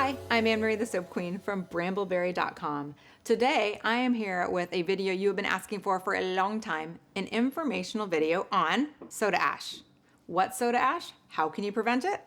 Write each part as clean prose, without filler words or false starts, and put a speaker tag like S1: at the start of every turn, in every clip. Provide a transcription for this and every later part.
S1: Hi, I'm Anne-Marie the Soap Queen from brambleberry.com. Today, I am here with a video you have been asking for a long time, an informational video on soda ash. What's soda ash? How can you prevent it?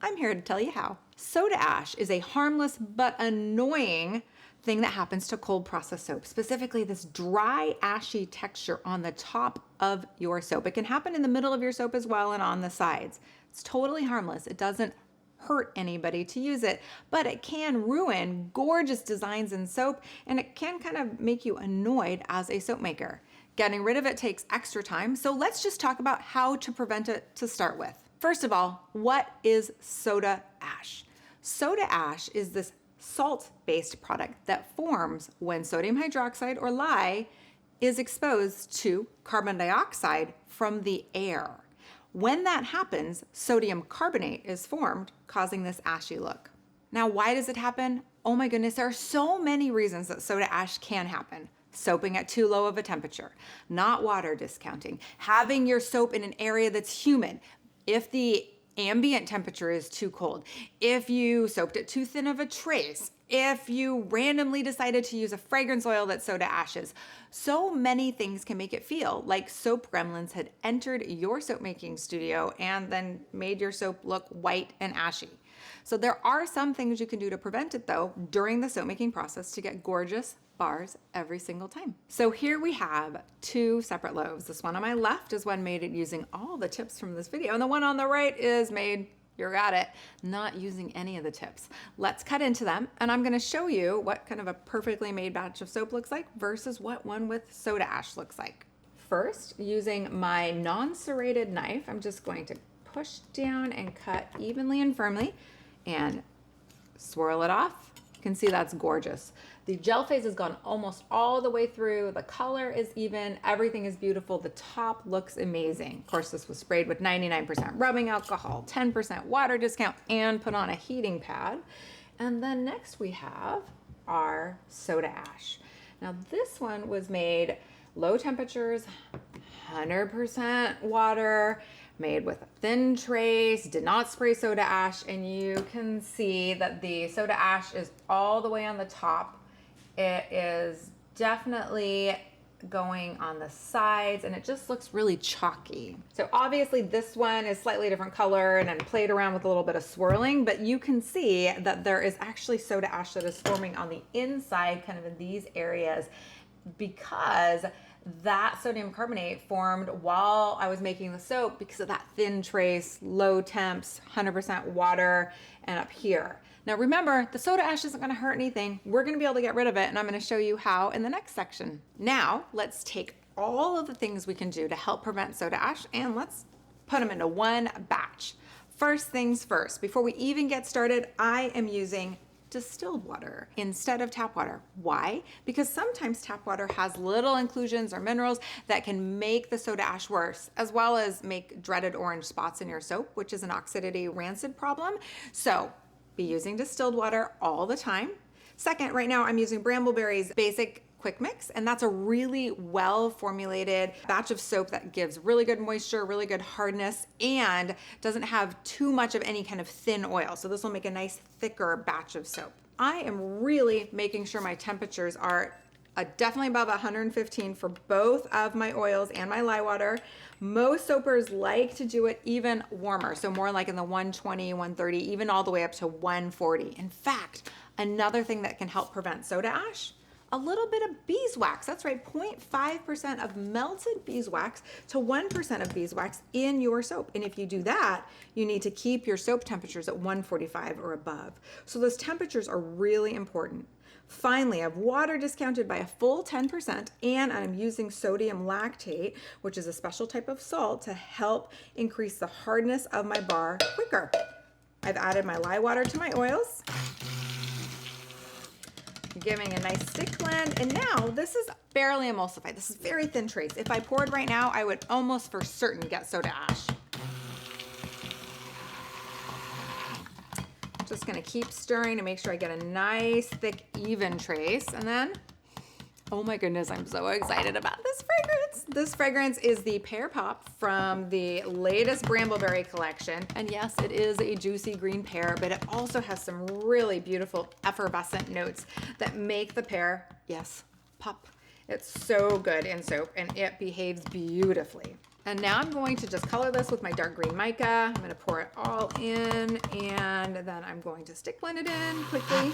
S1: I'm here to tell you how. Soda ash is a harmless but annoying thing that happens to cold processed soap, specifically this dry, ashy texture on the top of your soap. It can happen in the middle of your soap as well and on the sides. It's totally harmless. It doesn't hurt anybody to use it, but it can ruin gorgeous designs in soap, and it can kind of make you annoyed as a soap maker. Getting rid of it takes extra time, so let's just talk about how to prevent it to start with. First of all, what is soda ash? Soda ash is this salt-based product that forms when sodium hydroxide or lye is exposed to carbon dioxide from the air. When that happens, sodium carbonate is formed, causing this ashy look. Now, why does it happen? Oh my goodness, there are so many reasons that soda ash can happen. Soaping at too low of a temperature, not water discounting, having your soap in an area that's humid. If the ambient temperature is too cold, if you soaped it too thin of a trace, if you randomly decided to use a fragrance oil that's soda ashes. So many things can make it feel like soap gremlins had entered your soap making studio and then made your soap look white and ashy. So there are some things you can do to prevent it though during the soap making process to get gorgeous bars every single time. So here we have two separate loaves. This one on my left is one made using all the tips from this video, and the one on the right is made, you got it, not using any of the tips. Let's cut into them, and I'm gonna show you what kind of a perfectly made batch of soap looks like versus what one with soda ash looks like. First, using my non-serrated knife, I'm just going to push down and cut evenly and firmly and swirl it off. You can see that's gorgeous. The gel phase has gone almost all the way through. The color is even, everything is beautiful. The top looks amazing. Of course, this was sprayed with 99% rubbing alcohol, 10% water discount, and put on a heating pad. And then next we have our soda ash. Now this one was made low temperatures, 100% water, made with a thin trace, did not spray soda ash, and you can see that the soda ash is all the way on the top. It is definitely going on the sides, and it just looks really chalky. So obviously this one is slightly different color, and I played around with a little bit of swirling, but you can see that there is actually soda ash that is forming on the inside, kind of in these areas, because that sodium carbonate formed while I was making the soap because of that thin trace, low temps, 100% water, and up here. Now remember, the soda ash isn't gonna hurt anything. We're gonna be able to get rid of it, and I'm gonna show you how in the next section. Now, let's take all of the things we can do to help prevent soda ash, and let's put them into one batch. First things first, before we even get started, I am using distilled water instead of tap water. Why? Because sometimes tap water has little inclusions or minerals that can make the soda ash worse, as well as make dreaded orange spots in your soap, which is an oxidity rancid problem. So be using distilled water all the time. Second, right now I'm using Brambleberry's basic quick mix, and that's a really well formulated batch of soap that gives really good moisture, really good hardness, and doesn't have too much of any kind of thin oil. So this will make a nice thicker batch of soap. I am really making sure my temperatures are definitely above 115 for both of my oils and my lye water. Most soapers like to do it even warmer, so more like in the 120, 130, even all the way up to 140. In fact, another thing that can help prevent soda ash, a little bit of beeswax. That's right, 0.5% of melted beeswax to 1% of beeswax in your soap. And if you do that, you need to keep your soap temperatures at 145 or above. So those temperatures are really important. Finally, I've water discounted by a full 10%, and I'm using sodium lactate, which is a special type of salt to help increase the hardness of my bar quicker. I've added my lye water to my oils, giving a nice stick blend, and now this is barely emulsified. This is very thin trace. If I poured right now, I would almost for certain get soda ash. Just gonna keep stirring to make sure I get a nice, thick, even trace, and then Oh my goodness, I'm so excited about this fragrance. This fragrance is the Pear Pop from the latest Brambleberry collection. And yes, it is a juicy green pear, but it also has some really beautiful effervescent notes that make the pear, yes, pop. It's so good in soap and it behaves beautifully. And now I'm going to just color this with my dark green mica. I'm gonna pour it all in and then I'm going to stick blend it in quickly.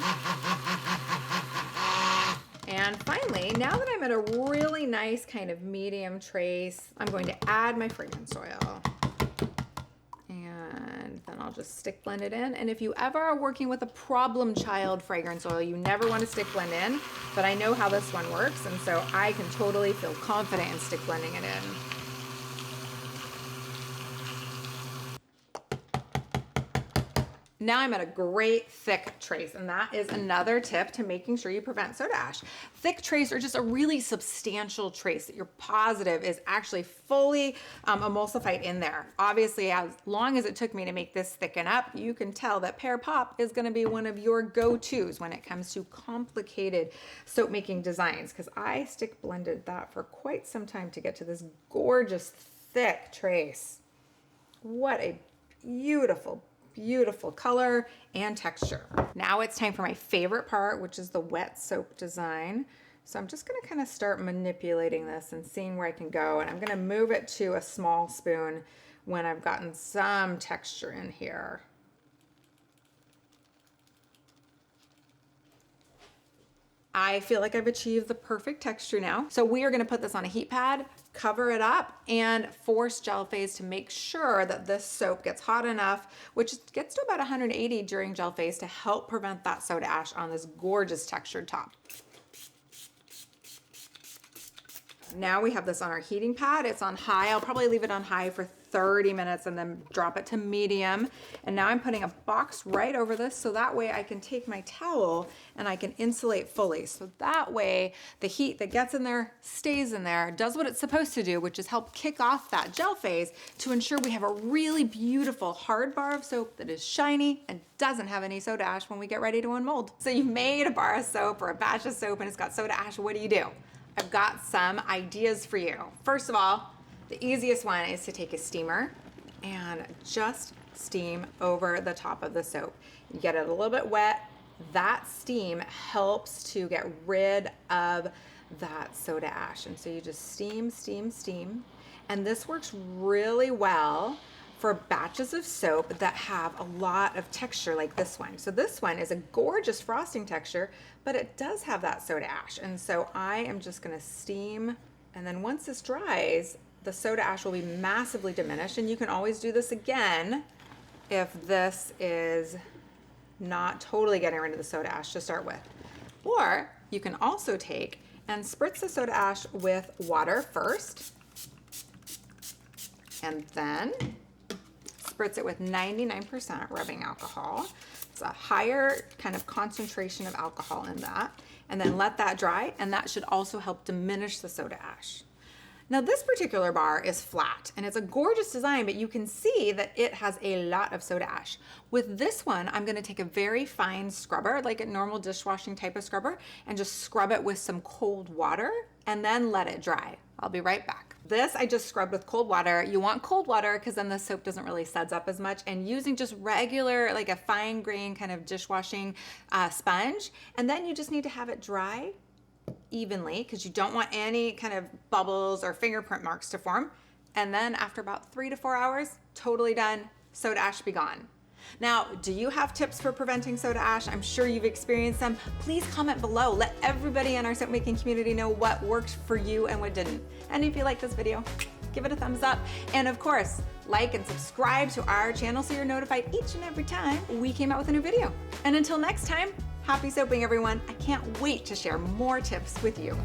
S1: And finally, now that I'm at a really nice kind of medium trace, I'm going to add my fragrance oil. And then I'll just stick blend it in. And if you ever are working with a problem child fragrance oil, you never want to stick blend in, but I know how this one works, and so I can totally feel confident in stick blending it in. Now I'm at a great thick trace, and that is another tip to making sure you prevent soda ash. Thick trace or just a really substantial trace that you're positive is actually fully emulsified in there. Obviously, as long as it took me to make this thicken up, you can tell that Pear Pop is gonna be one of your go-tos when it comes to complicated soap making designs, because I stick blended that for quite some time to get to this gorgeous thick trace. What a beautiful color and texture. Now it's time for my favorite part, which is the wet soap design. So I'm just gonna kind of start manipulating this and seeing where I can go. And I'm gonna move it to a small spoon when I've gotten some texture in here. I feel like I've achieved the perfect texture now. So we are gonna put this on a heat pad, cover it up, and force gel phase to make sure that this soap gets hot enough, which gets to about 180 during gel phase, to help prevent that soda ash on this gorgeous textured top. Now we have this on our heating pad. It's on high. I'll probably leave it on high for 30 minutes and then drop it to medium. And now I'm putting a box right over this so that way I can take my towel and I can insulate fully. So that way the heat that gets in there stays in there, does what it's supposed to do, which is help kick off that gel phase to ensure we have a really beautiful hard bar of soap that is shiny and doesn't have any soda ash when we get ready to unmold. So you've made a bar of soap or a batch of soap and it's got soda ash. What do? I've got some ideas for you. First of all, the easiest one is to take a steamer and just steam over the top of the soap. You get it a little bit wet. That steam helps to get rid of that soda ash. And so you just steam, steam, steam. And this works really well for batches of soap that have a lot of texture like this one. So this one is a gorgeous frosting texture, but it does have that soda ash. And so I am just gonna steam, and then once this dries, the soda ash will be massively diminished. And you can always do this again if this is not totally getting rid of the soda ash to start with. Or you can also take and spritz the soda ash with water first, and then spritz it with 99% rubbing alcohol. It's a higher kind of concentration of alcohol in that. And then let that dry, and that should also help diminish the soda ash. Now this particular bar is flat, and it's a gorgeous design, but you can see that it has a lot of soda ash. With this one, I'm gonna take a very fine scrubber, like a normal dishwashing type of scrubber, and just scrub it with some cold water, and then let it dry. I'll be right back. This I just scrubbed with cold water. You want cold water because then the soap doesn't really suds up as much, and using just regular, like a fine grain kind of dishwashing sponge, and then you just need to have it dry evenly because you don't want any kind of bubbles or fingerprint marks to form. And then after about 3 to 4 hours, totally done, soda ash be gone. Now, do you have tips for preventing soda ash? I'm sure you've experienced them. Please comment below. Let everybody in our soap making community know what worked for you and what didn't. And if you like this video, give it a thumbs up. And of course, like and subscribe to our channel so you're notified each and every time we came out with a new video. And until next time, happy soaping, everyone. I can't wait to share more tips with you.